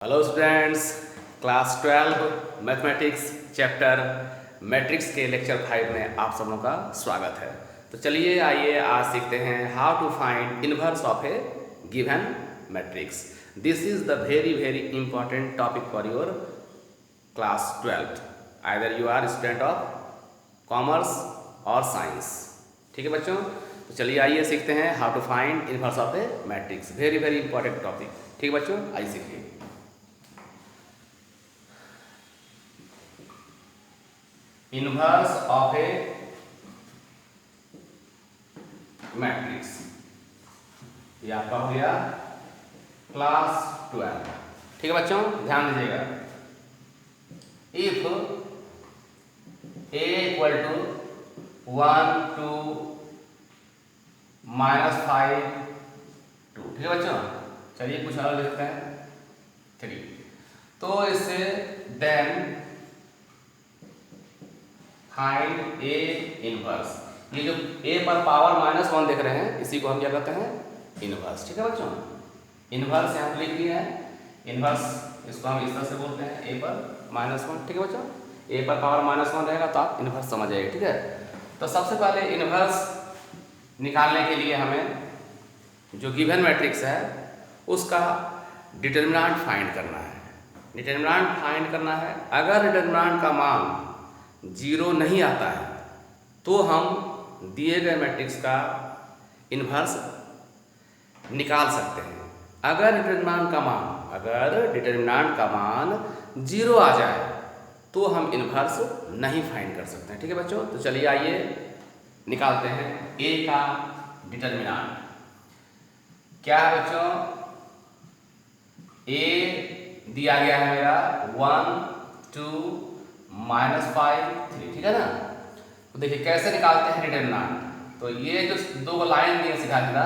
Hello students, class 12 mathematics chapter matrix के lecture 5 में आप सबों का स्वागत है। तो चलिए आइए आज सीखते हैं how to find inverse of a given matrix. This is the very important topic for your class 12, either you are student of commerce और साइंस। ठीक है बच्चों, तो चलिए आइए सीखते हैं how to find inverse of a matrix. Very important topic. ठीक है बच्चों, आइए सीखिए। इनवर्स ऑफ ए मैट्रिक्स, ये आपका हो गया क्लास 12। ठीक है बच्चों, ध्यान दीजिएगा। If A equal to 1 2 -5 2। ठीक है बच्चों, चलिए कुछ और लिखते हैं 3। तो इससे देन फाइंड ए इनवर्स। ये जो ए पर पावर -1 देख रहे हैं, इसी को हम क्या कहते हैं, इनवर्स। ठीक है बच्चों, इनवर्स यहाँ पर लिख दिया है। इनवर्स इसको हम इस तरह से बोलते हैं, ए पर -1। ठीक है बच्चों, ए पर पावर -1 रहेगा तो आप इनवर्स समझ जाइए। ठीक है, तो सबसे पहले इनवर्स निकालने के लिए हमें जो गिवन मैट्रिक्स है उसका डिटर्मिनेंट फाइंड करना है। डिटर्मिनेंट फाइंड करना है। अगर डिटर्मिनेंट का मान 0 नहीं आता है तो हम दिए गए मैट्रिक्स का इन्वर्स निकाल सकते हैं। अगर डिटर्मिनेंट का मान 0 आ जाए तो हम इन्वर्स नहीं फाइंड कर सकते हैं। ठीक है बच्चों, तो चलिए आइए निकालते हैं ए का डिटर्मिनेंट। क्या है बच्चों, ए दिया गया है मेरा 1 2 -5 3। ठीक है ना, तो देखिए कैसे निकालते हैं डिटर्मिनेंट। तो ये जो दो लाइन दिए सीधा सीधा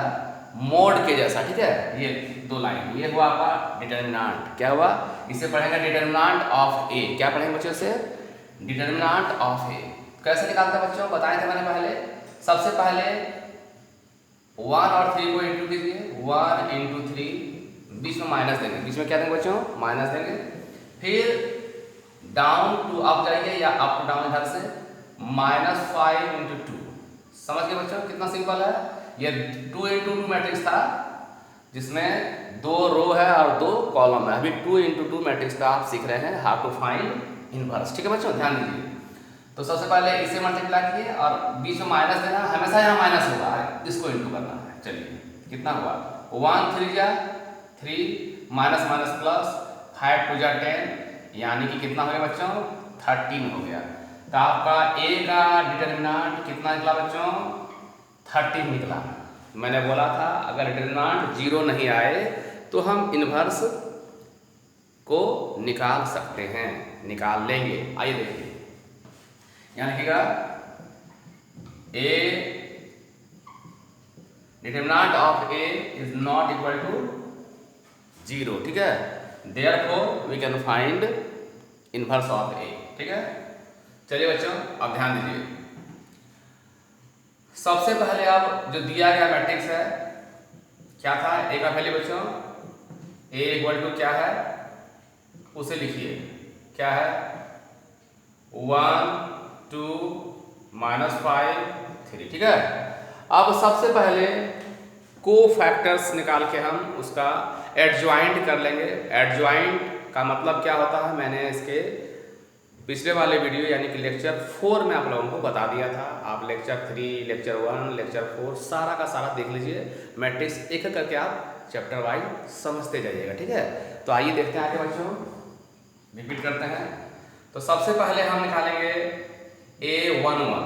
मोड के जैसा, ठीक है, ये दो लाइन, ये हुआ आपका डिटर्मिनेंट। क्या हुआ, इसे पढ़ेंगे डिटर्मिनेंट ऑफ ए। क्या पढ़ेंगे बच्चों से, डिटर्मिनेंट ऑफ ए। कैसे निकालते हैं बच्चों, बताए थे मैंने पहले। सबसे पहले 1 और 3 को इंटू कीजिए, 1 इंटू 3, बीच में माइनस देंगे। बीच में क्या देंगे बच्चों, माइनस देंगे। फिर डाउन टू अप जाइए या अप टू डाउन, इधर से -5 इंटू 2। समझ गए बच्चों, कितना सिंपल है। ये 2 इंटू 2 मैट्रिक्स था जिसमें 2 रो है और 2 कॉलम है। अभी 2 इंटू 2 मैट्रिक्स का आप सीख रहे हैं हाउ टू फाइंड इनवर्स। ठीक है बच्चों, ध्यान दीजिए। तो सबसे पहले इसे मल्टीप्लाई कीजिए और बीच में माइनस देना, हमेशा यहाँ माइनस होगा, इसको इंटू करना है। चलिए कितना हुआ, 1 3 जा 3 माइनस माइनस प्लस 5 2 जा 10, यानी कि कितना हो गया बच्चों, 13 हो गया। तो आपका ए का डिटर्मिनेंट कितना निकला बच्चों, 13 निकला। मैंने बोला था अगर डिटर्मिनेंट 0 नहीं आए तो हम इनवर्स को निकाल सकते हैं, निकाल लेंगे। आइए देखिए, यहाँ लिखिएगा A determinant of A is not equal to 0। ठीक है, therefore we can find inverse of A. ठीक है, चलिए बच्चों अब ध्यान दीजिए। सबसे पहले अब जो दिया गया मैट्रिक्स है क्या था, ए का वैल्यू बच्चों, ए इक्वल टू क्या है उसे लिखिए। क्या है, 1 2 -5 3। ठीक है, अब सबसे पहले को फैक्टर्स निकाल के हम उसका एडजॉइंट कर लेंगे। एडजॉइंट का मतलब क्या होता है, मैंने इसके पिछले वाले वीडियो यानी कि लेक्चर 4 में आप लोगों को बता दिया था। आप लेक्चर 3 लेक्चर 1 लेक्चर 4 सारा का सारा देख लीजिए। मैट्रिक्स एक करके आप चैप्टर वाइज समझते जाइएगा। ठीक है, तो आइए देखते हैं आगे बच्चों, रिपीट करते हैं। तो सबसे पहले हम निकालेंगे A11।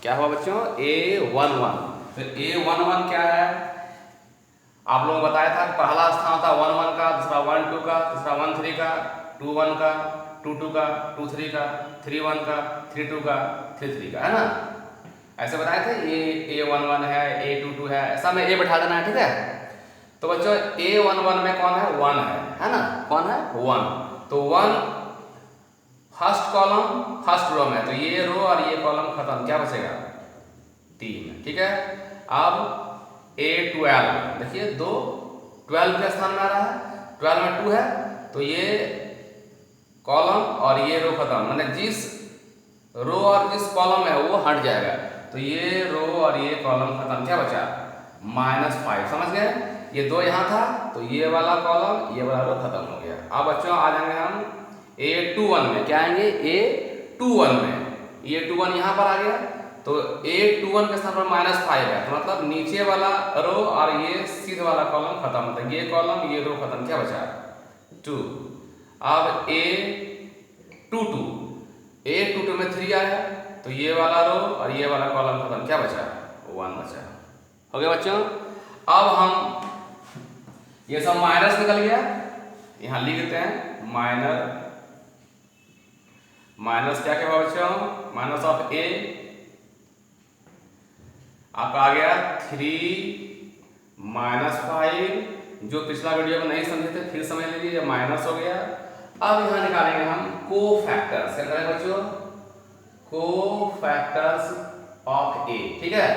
क्या हुआ बच्चों, A11। फिर A11 क्या है, आप लोगों को बताया था पहला स्थान था 1 1 का, दूसरा 1 2 का, तीसरा 1 3 का, 2 1 का, 2 2 का, 2 3 का, 3 1 का, 3 2 का, 3 3 का, है ना। ऐसे बताए थे। ये A11 है, A22 है, ऐसा में A बैठा देना है। ठीक है, तो बच्चों A11 में कौन है, 1 है ना, कौन है 1। तो 1 फर्स्ट कॉलम फर्स्ट रो में, तो ये रो और ये कॉलम खत्म, क्या बचेगा 3। ठीक है, अब A12 देखिए 2 12 के स्थान में आ रहा है, 12 में 2 है तो ये कॉलम और ये रो खत्म, मैंने जिस रो और जिस कॉलम में है वो हट जाएगा, तो ये रो और ये कॉलम खत्म, क्या बचा -5। समझ गए, ये 2 यहाँ था तो ये वाला कॉलम ये वाला रो खत्म हो गया। अब बच्चों आ जाएंगे हम A21 में, क्या आएंगे A21 में, A21 यहाँ पर आ गया तो A21 के स्थान पर -5 है, तो मतलब नीचे वाला रो और ये सीधे वाला कॉलम खत्म, मतलब ये कॉलम ये रो खत्म, क्या बचा 2। अब A22 में 3 आया तो ये वाला रो और ये वाला कॉलम खत्म, क्या बचा 1 बचा। हो गया बच्चों। अब हम ये सब माइनस निकल गया, यहाँ लिख देते हैं माइनस क्या क्या बच्चों, माइनस ऑफ A आपका आ गया 3 -5, जो पिछला वीडियो में नहीं समझे थे फिर समझ लीजिए, ये माइनस हो गया। अब यहाँ निकालेंगे हम कोफैक्टर्स, क्या करेंगे बच्चों, कोफैक्टर्स ऑफ A, ठीक है।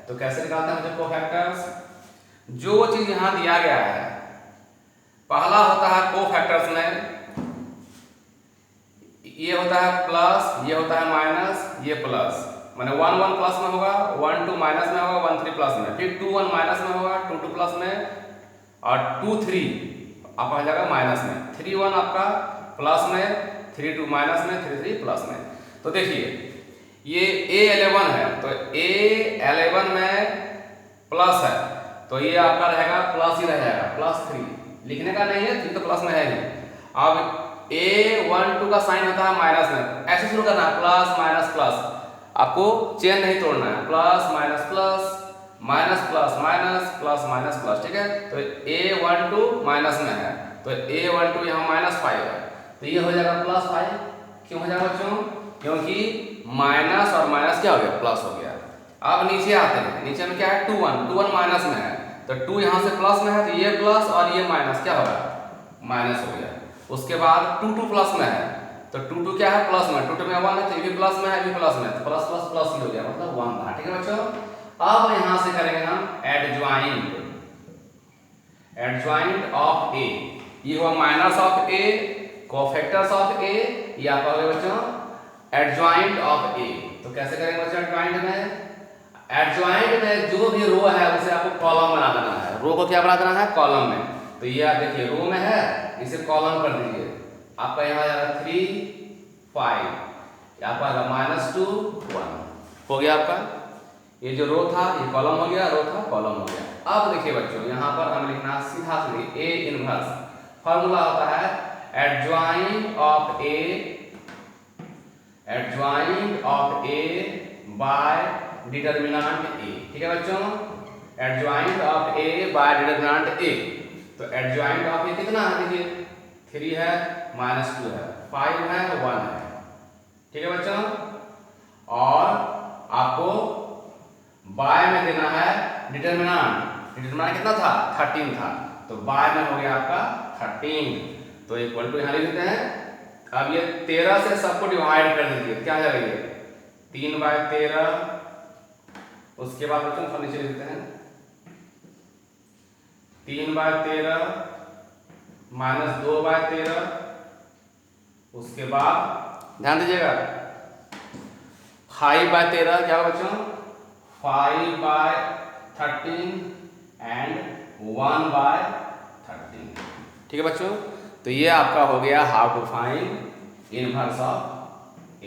तो कैसे निकालते हैं बच्चों कोफैक्टर्स, जो चीज यहाँ दिया गया है पहला होता है कोफैक्टर्स में, ये होता है प्लस, ये होता है माइनस, ये प्लस, माने 1 1 प्लस में होगा, 1 2 माइनस में होगा, 1 3 प्लस में, फिर 2 1 माइनस में होगा, 2 2 प्लस में, और 2 3 आपका आ जाएगा माइनस में, 3 1 आपका प्लस में, 3 2 माइनस में, 3 3 प्लस में। तो देखिए ये A11 है तो A11 में प्लस है तो ये आपका रहेगा प्लस ही रहेगा, +3, लिखने का नहीं है फिर तो प्लस में है ही। अब A12 का साइन होता है माइनस में, ऐसे शुरू करना है प्लस माइनस प्लस, आपको चेन नहीं तोड़ना है, plus minus plus minus plus minus plus minus plus, ठीक है। तो A12 माइनस में है तो A12 यहाँ -5 है तो ये हो जाएगा +5। क्यों हो जाएगा बच्चों, क्योंकि माइनस और माइनस क्या हो गया प्लस हो गया। अब नीचे आते हैं, नीचे में क्या है 2 1 माइनस में है तो 2 यहाँ से प्लस में है तो ये प्लस और ये माइनस क्या होगा माइनस हो गया। उसके बाद 2 2 प्लस में है तो 2 2 क्या है प्लस में, 2 2 में 1 है तो ये भी प्लस में है, ये भी प्लस में, तो प्लस प्लस प्लस ही हो गया, मतलब 1 था, ठीक है बच्चों। अब यहाँ से करेंगे हम एडजॉइंट ऑफ A, ये हुआ minus of A, cofactors of A, ये आपका हो गया बच्चों एडजॉइंट ऑफ A। तो कैसे करेंगे बच्चों एडजॉइंट में, एडजॉइंट में जो भी रो है उसे आपको कॉलम बना देना है, रो को क्या बना देना है कॉलम में। तो ये आप देखिए रो में है इसे कॉलम कर दीजिए, आपका यहाँ आ जाएगा 3 5, आपका आएगा -2 1, हो गया आपका। ये जो रो था ये कॉलम हो गया, रो था कॉलम हो गया। अब देखिए बच्चों यहाँ पर हमें लिखना सीधा सीधी A इनवर्स, फॉर्मूला होता है adjoint of A by determinant A, ठीक है बच्चों, adjoint of A by determinant A। तो एडजॉइंट ऑफ A कितना है देखिए 3 है -2 है 5 है 1 है, ठीक है बच्चों। और आपको बाय में देना है डिटरमिनेंट कितना था 13 था तो बाय में हो गया आपका 13, तो इक्वल टू यहाँ लिख देते हैं। अब ये 13 से सबको डिवाइड कर दीजिए, क्या आ जाएगा ये 3/13, उसके बाद बच्चों नीचे लिखते हैं 3/13 -2/13, उसके बाद ध्यान दीजिएगा 5/13 क्या होगा बच्चों 5/13 एंड 1/13, ठीक है बच्चों। तो ये आपका हो गया how to find inverse of A।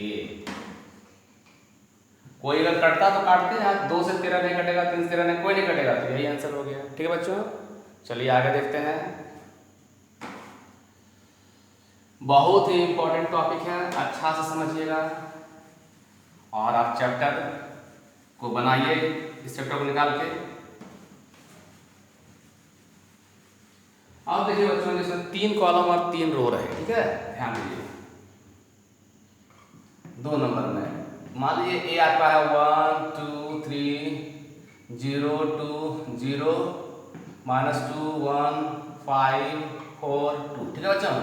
कोई अगर कटता तो काटते हैं, 2 से 13 नहीं कटेगा, 3 से 13 नहीं, कोई नहीं कटेगा, तो यही आंसर हो गया, ठीक है बच्चों। चलिए आगे देखते हैं, बहुत ही इंपॉर्टेंट टॉपिक है, अच्छा से समझिएगा और आप चैप्टर को बनाइए, इस चैप्टर को निकाल के। अब देखिए बच्चों जिसमें 3 कॉलम और 3 रो रहे, ठीक है, ध्यान दीजिए 2 नंबर में मान लीजिए A आपका है 1 2 3 0 2 0 -2 1 5 4 2, ठीक है बच्चों,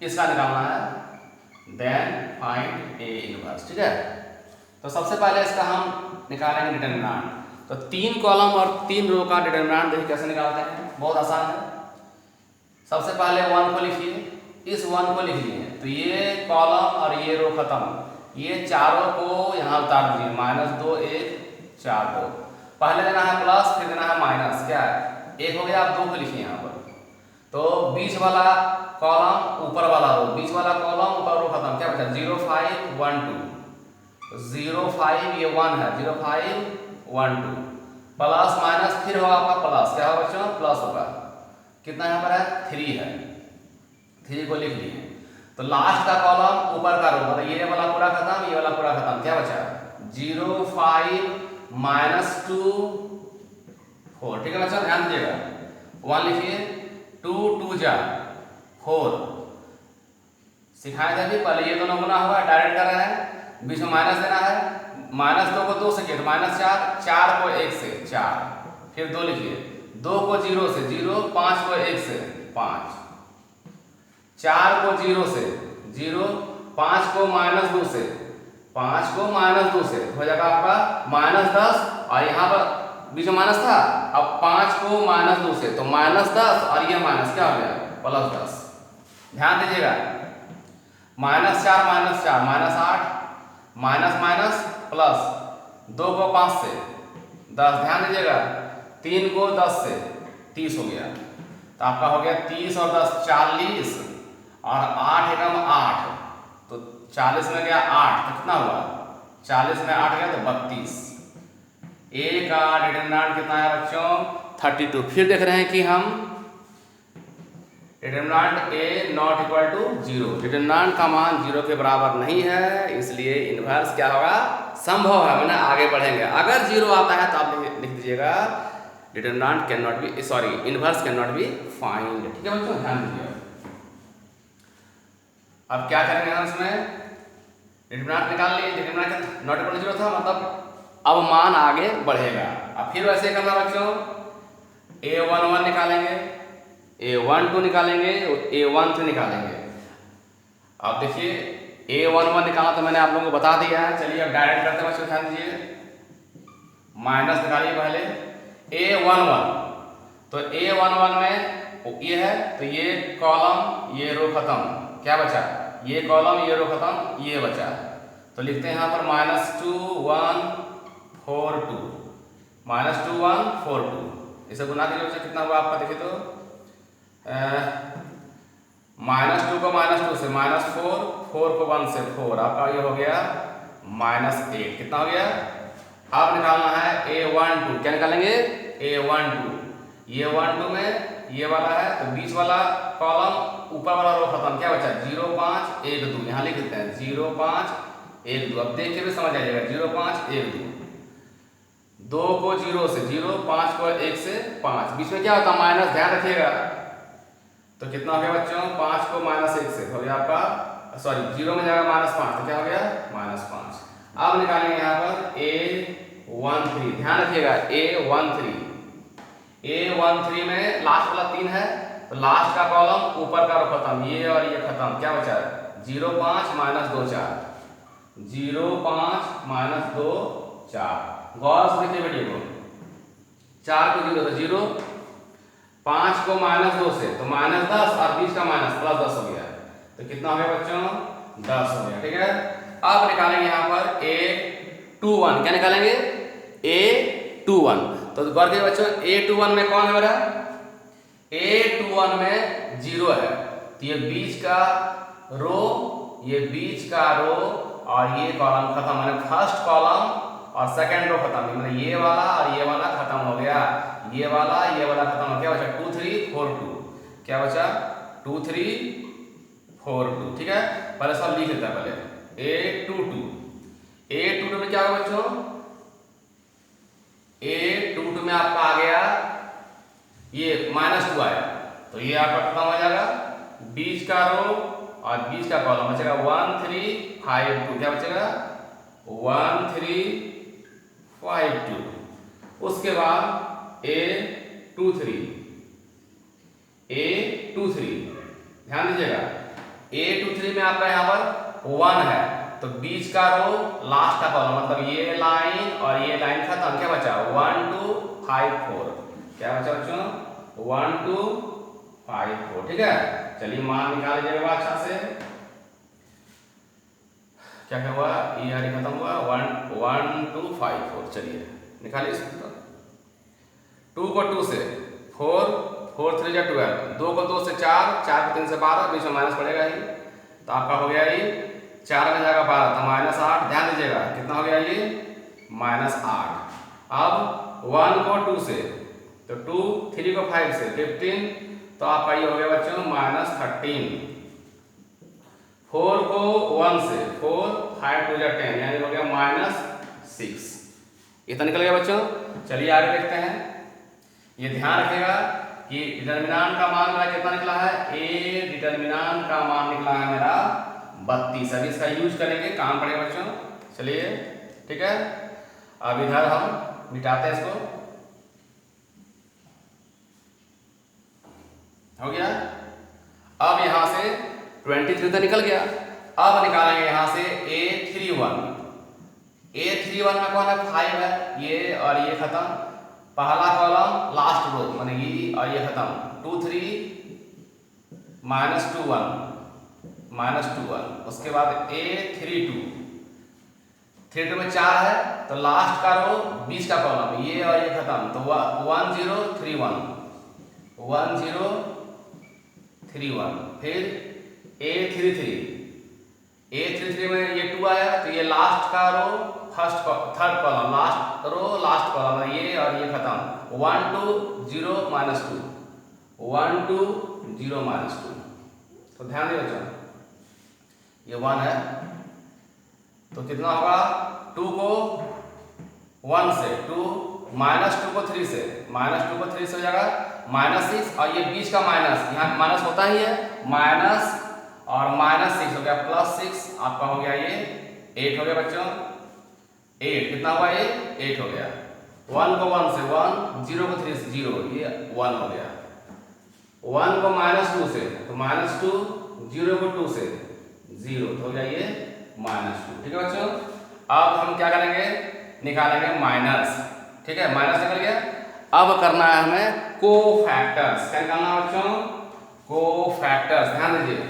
इसका निकालना है, देन फाइंड A इनवर्स, ठीक है। तो सबसे पहले इसका हम निकालेंगे डिटरमिनेंट। तो 3 कॉलम और 3 रो का डिटरमिनेंट देखिए कैसे निकालते हैं, बहुत आसान है। सबसे पहले 1 को लिखिए, इस 1 को लिख लिए, तो ये कॉलम और ये रो खत्म, ये चारों को यहाँ उतार दीजिए, -2 1 4 2। पहले देना है प्लस, फिर देना है माइनस, क्या है 1 हो गया, आप 2 को लिखिए यहाँ पर। तो बीच वाला कॉलम ऊपर वाला रो, बीच वाला कॉलम ऊपर रो खत्म, क्या बचा 0 5 1 2, 0 5 ये 1 है, 0 5 1 2 प्लस माइनस फिर होगा आपका प्लस, क्या होगा बच्चों प्लस होगा, कितना यहाँ पर है 3 है, 3 को लिख लिए। तो लास्ट का कॉलम ऊपर का रो, मतलब ये वाला पूरा खत्म, ये वाला पूरा खत्म, क्या बचा 0 5 -2 4, ठीक है बच्चों ध्यान दीजिएगा। 1 लिखिए, 2 2 जा 4, सिखाए थे अभी, पहले ये दोनों गुना हुआ, डायरेक्ट कर रहे हैं, बीच में माइनस देना है, -2 को 2 से किया तो -4, 4 को 1 से 4, फिर 2 लिखिए, 2 को 0 से 0, 5 को 1 से 5, 4 को 0 से 0, 5 को -2 से, 5 को -2 से हो जाएगा आपका -10, और यहाँ पर बीच में माइनस था, अब 5 को -2 से तो -10, और ये माइनस क्या हो गया +10। ध्यान दीजिएगा, -4 -8, माइनस माइनस प्लस, 2 को 5 से 10, ध्यान दीजिएगा, 3 को 10 से 30 हो गया, तो आपका हो गया 30 और 10 40, और 8 एकम 8, तो 40 में गया 8, तो कितना हुआ 40 में 8 गया तो 32। ए का डिटरमिनेंट कितना है बच्चों 32। फिर देख रहे हैं कि हम determinant A not equal to 0, determinant का मान 0 के बराबर नहीं है, इसलिए इन्वर्स क्या होगा संभव है, मैंने आगे बढ़ेंगे। अगर 0 आता है तो आप लिख दीजिएगा determinant can not be, sorry inverse can not be find, ठीक है बच्चों ध्यान दीजिए। अब क्या करेंगे हम इसमें, डिटरमिनेंट निकाल लिए, डिटरमिनेंट नॉट इक्वल टू 0 था, मतलब अब मान आगे बढ़ेगा। अब फिर वैसे करना बच्चों, A11 निकालेंगे, A12 निकालेंगे, A13 निकालेंगे। अब देखिए A11 निकाला तो मैंने आप लोगों को बता दिया है, चलिए अब डायरेक्ट करते हैं बच्चों ध्यान दीजिए, माइनस निकालिए पहले A11, तो A11 में ये है, तो ये कॉलम ये रो खत्म, क्या बचा ये कॉलम ये रो खत्म, ये बचा, तो लिखते हैं यहाँ पर -2 1 4 2, -2 1 4 2, इसे गुना कीजिए बच्चा, कितना हुआ आपका देखिए तो -2 को -2 से -4, 4 को 1 से 4, आपका ये हो गया -8, कितना हो गया। अब निकालना है A12, क्या निकालेंगे A12, ये 12 में ये वाला है, तो बीच वाला कॉलम ऊपर वाला रो खत्म, क्या बचा 0 5 1 2, यहाँ लिख देते हैं 0 5 1 2, अब देख के भी समझ आ जाएगा 0 5 1 2, 2 को 0 से 0, 5 को 1 से 5, बीच में क्या होता है माइनस, ध्यान रखिएगा, तो कितना हो गया बच्चों 5 को -1 से हो गया आपका, सॉरी 0 में जाएगा -5, तो क्या हो गया -5। अब निकालेंगे यहाँ पर A13, ध्यान रखिएगा A13 में लास्ट वाला 3 है, तो लास्ट का कॉलम ऊपर का रो खत्म, ये और ये खत्म, क्या बचा 0 5 -2 4, 0 5 -2 4, गौर से देखिए बेटिए को, 4 को 0 से 0, 5 को -2 से तो -10, और बीच का माइनस +10 हो गया, तो कितना हो गया बच्चों 10 हो गया, ठीक है। अब निकालेंगे यहाँ पर A21, क्या निकालेंगे A21, तो गौर करिए बच्चों A21 में कौन है मेरा, A21 में 0 है, तो ये बीच का रो, ये बीच का रो और ये कॉलम खत्म, मैंने फर्स्ट कॉलम और सेकंड रो खत्म, मैंने ये वाला और ये वाला खत्म हो गया, ये वाला खत्म हो गया, बचा 2 3 4 2, क्या बचा 2 3 4 2, ठीक है। पहले सब लिख लेता है, पहले A22 में क्या होगा बच्चों, A22 में आपका आ गया ये -2 आया, तो ये आपका खत्म हो जाएगा, बीच का रो और बीच का कॉलम बचेगा 1 3 5 2, क्या बचेगा 1 3 5 2, उसके बाद A23, ध्यान दीजिएगा A23 में आपका यहाँ पर 1 है, तो बीच का रो लास्ट का कॉलम, मतलब ये लाइन और ये लाइन खत्म, क्या बचा 1 2 5 4, क्या बचा बच्चों 1 2 54। ठीक है, चलिए मान निकाल लीजिएगा अच्छा से। क्या क्या हुआ, ये आगे खत्म हुआ, 1254। चलिए निकालिए इसको। 2 को 2 से 4, 4 3 जा 12, 2 को 2 से 4, 4 को 3 से 12, बीच में माइनस पड़ेगा ही, तो आपका हो गया ये 4 में जाएगा 12 तो -8। ध्यान दीजिएगा कितना हो गया ये -8। अब 1 को 2 से, तो 2, 3 को 5 से 15, तो आपका ये हो गया बच्चों -13। 4 को 1 से, 4 5 2 10, यानी हो गया -6। इतना निकल गया बच्चों। चलिए आगे देखते हैं। ये ध्यान रखिएगा कि डिटर्मिनेंट का मान मेरा कितना निकला है, ए डिटर्मिनेंट का मान निकला है मेरा 32। अभी इसका यूज करेंगे, काम पड़ेगा बच्चों। चलिए ठीक है, अब इधर हम मिटाते हैं इसको। हो गया। अब यहां से 23 तो निकल गया। अब निकालेंगे यहां से A31। A31 में कौन है, 5 है, ये और ये खत्म, पहला कॉलम लास्ट रो बनेगी और ये खत्म, 2 3 -2 1। उसके बाद A32, 32 में 4 है, तो लास्ट का रो 20 का कॉलम, ये और ये खत्म, तो 1031 1031। फिर A33 में ये 2 आया, तो ये लास्ट का row third column, last row last column, ये और ये खत्म, 1 2 0 -2 1 2 0 -2। तो ध्यान दे बच्चों, ये 1 है, तो कितना होगा, 2 को 1 से, 2 -2 को 3 से, -2 को 3 से हो जाएगा -6, और ये 20 का माइनस, यहाँ माइनस होता ही है, माइनस और -6 हो गया +6, आपका हो गया ये 8 हो गया बच्चों। 8 कितना हुआ, ये 8 हो गया। 1 को 1 से 1, 0 को 3 से 0, ये 1 हो गया। 1 को -2 से, तो -2, 0 को 2 से 0, तो हो गया ये -2। ठीक है बच्चों। अब हम क्या करेंगे, निकालेंगे माइनस। ठीक है, माइनस निकल गया। अब करना है हमें कोफैक्टर्स। क्या निकालना है बच्चों, कोफैक्टर्स। ध्यान दीजिए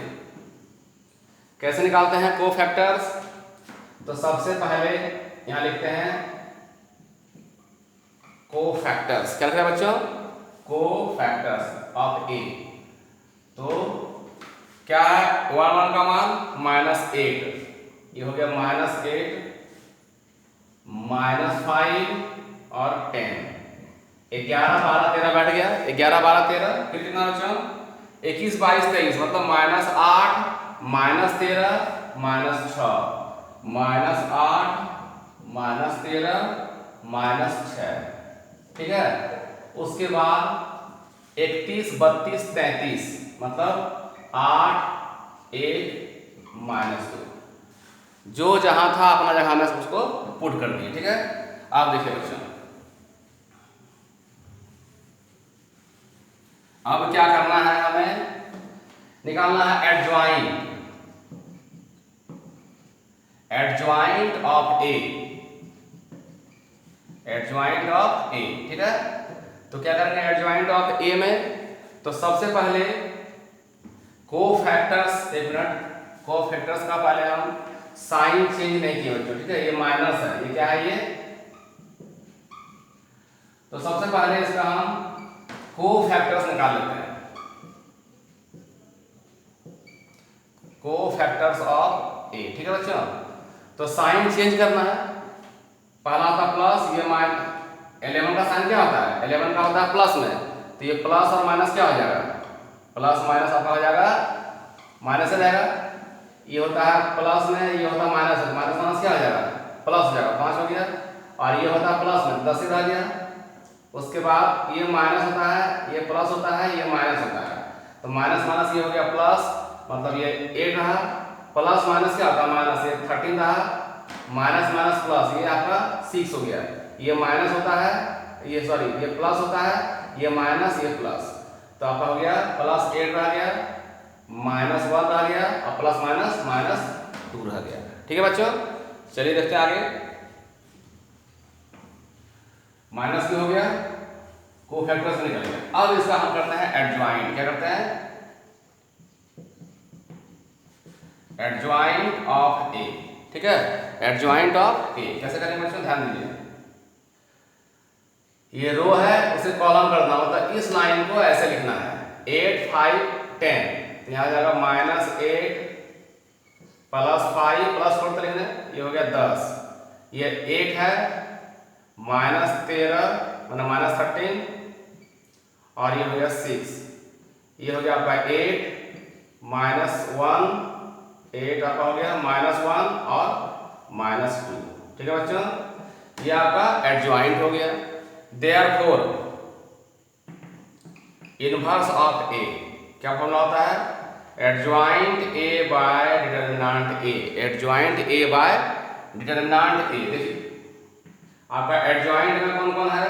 कैसे निकालते हैं कोफैक्टर्स। तो सबसे पहले यहां लिखते हैं कोफैक्टर्स। क्या लिख रहे हैं बच्चों, कोफैक्टर्स ऑफ ए। तो क्या है, 1 1 का मान -8, ये हो गया -8 -5 और 10। 11 12 13 बैठ गया, 11 12 13, फिर कितना बच्चों 21 22 23, मतलब -8 -13 -6 -8 -13 -6। ठीक है, उसके बाद 31 32 33, मतलब 8 1 -2। जो जहां था अपना जगह में उसको पुट कर दिए। ठीक है, आप देखिए बच्चों, अब क्या करना है, हमें निकालना है adjoint of A. Adjoint of A, ठीक है। तो क्या करेंगे एडजॉइंट ऑफ ए में, तो सबसे पहले कोफैक्टर्स, एक मिनट, कोफैक्टर्स का पहले हम साइन चेंज नहीं किए बच्चों। ठीक है, ये माइनस है, ये क्या है ये, तो सबसे पहले इसका हम कोफैक्टर्स निकाल लेते हैं। कोफैक्टर्स ऑफ ए, ठीक है बच्चों। तो साइन चेंज करना है, पहला था प्लस, ये 11 का साइन क्या होता है, 11 का होता है प्लस में, तो ये प्लस और माइनस क्या हो जाएगा, प्लस माइनस आपका हो जाएगा माइनस हो जाएगा। ये होता है प्लस में, ये होता है माइनस में, माइनस माइनस क्या हो जाएगा, प्लस हो जाएगा, 5 हो गया। और ये होता है प्लस में, 10 रह गया। उसके बाद ये माइनस होता है, ये प्लस होता है, ये माइनस होता है, तो माइनस माइनस ये हो गया प्लस, मतलब ये 8 रहा, प्लस माइनस क्या होता है माइनस, ये 13 रहा, माइनस माइनस प्लस, ये आपका 6 हो गया। ये माइनस होता है, ये सॉरी ये प्लस होता है, ये माइनस ये प्लस, तो आपका हो गया +8 रह गया, -1 रह गया, और प्लस माइनस -2 रह गया। ठीक है बच्चों, चलिए देखते हैं आगे। माइनस भी हो गया, कोफैक्टर्स निकल गया। अब इसका हम करते हैं एडजॉइंट। क्या करते हैं? Adjoint of A. ठीक है, एडजॉइंट ऑफ ए कैसे करेंगे बच्चों, ध्यान दीजिए। ये रो है, उसे कॉलम करना, मतलब इस लाइन को ऐसे लिखना है 8 5 10, तो यहाँ जाएगा -8 +5 +4 तो लिखना है, ये हो गया 10, ये 8 है, -13 मतलब -13, और ये हो गया 6, ये हो गया आपका 8 -1, 8 आपका हो गया -1 और -2। ठीक है बच्चों, ये आपका एडजॉइंट हो गया। देयरफॉर इनवर्स ऑफ ए, क्या फॉर्मूला होता है? Adjoint A by determinant A, adjoint A by determinant A. देखिए आपका एडजॉइंट में कौन कौन है?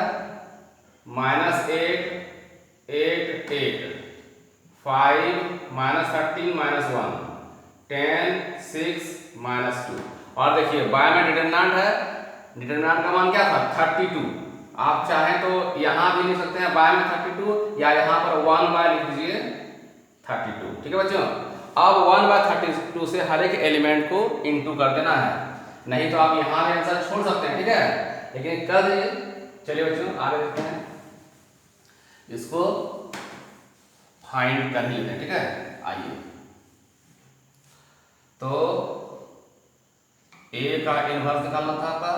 -8 8 8 5 -13 -1 10 6 -2, और देखिए बाय में डिटरमिनेंट है, डिटरमिनेंट का मान क्या था? 32। आप चाहें तो यहां भी लिख सकते हैं बाय में 32, या यहां पर 1 बाय लिख दीजिए 32। ठीक है बच्चों, अब 1/32 से हर एक एलिमेंट को इनटू कर देना है, नहीं तो आप यहां भी आंसर छोड़ सकते हैं। ठीक है, लेकिन कर दीजिए। चलिए बच्चों आगे देखते हैं, इसको फाइंड कर ही लेते हैं। ठीक है, आइए, तो ए का इनवर्स निकालना था आपका,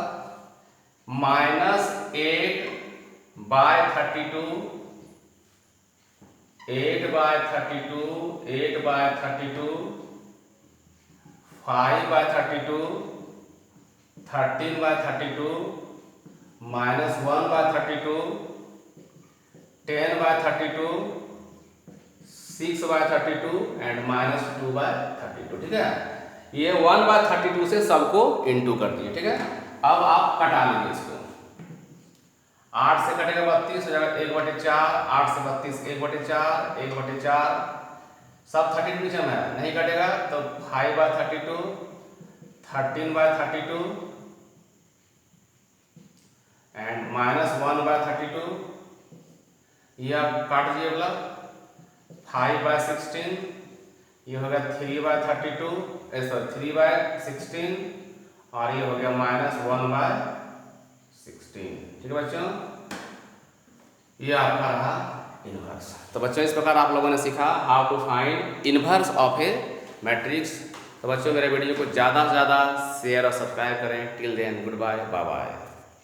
-8/32 8/32 8/32 5/32 13/32 -1/32 10/32 6/32 एंड -2/32। ठीक है, ये 1/32 से सबको इनटू कर दिए। ठीक है, अब आप कटा लीजिए इसको। 8 से कटेगा 32 हो जाएगा 1/4, 8 से 32 1/4 1/4, सब 32 नीचे में है, नहीं कटेगा तो 5/32 13/32 एंड -1/32, ये आप काट दीजिए बोला 5/16, ये हो गया 3/32 सॉरी 3/16, और ये हो गया -1/16। ठीक है बच्चों, ये आपका रहा इनवर्स। तो बच्चों इस प्रकार आप लोगों ने सीखा how to find inverse of a matrix. तो बच्चों मेरे वीडियो को ज़्यादा से ज़्यादा शेयर और सब्सक्राइब करें। Till then goodbye, bye bye.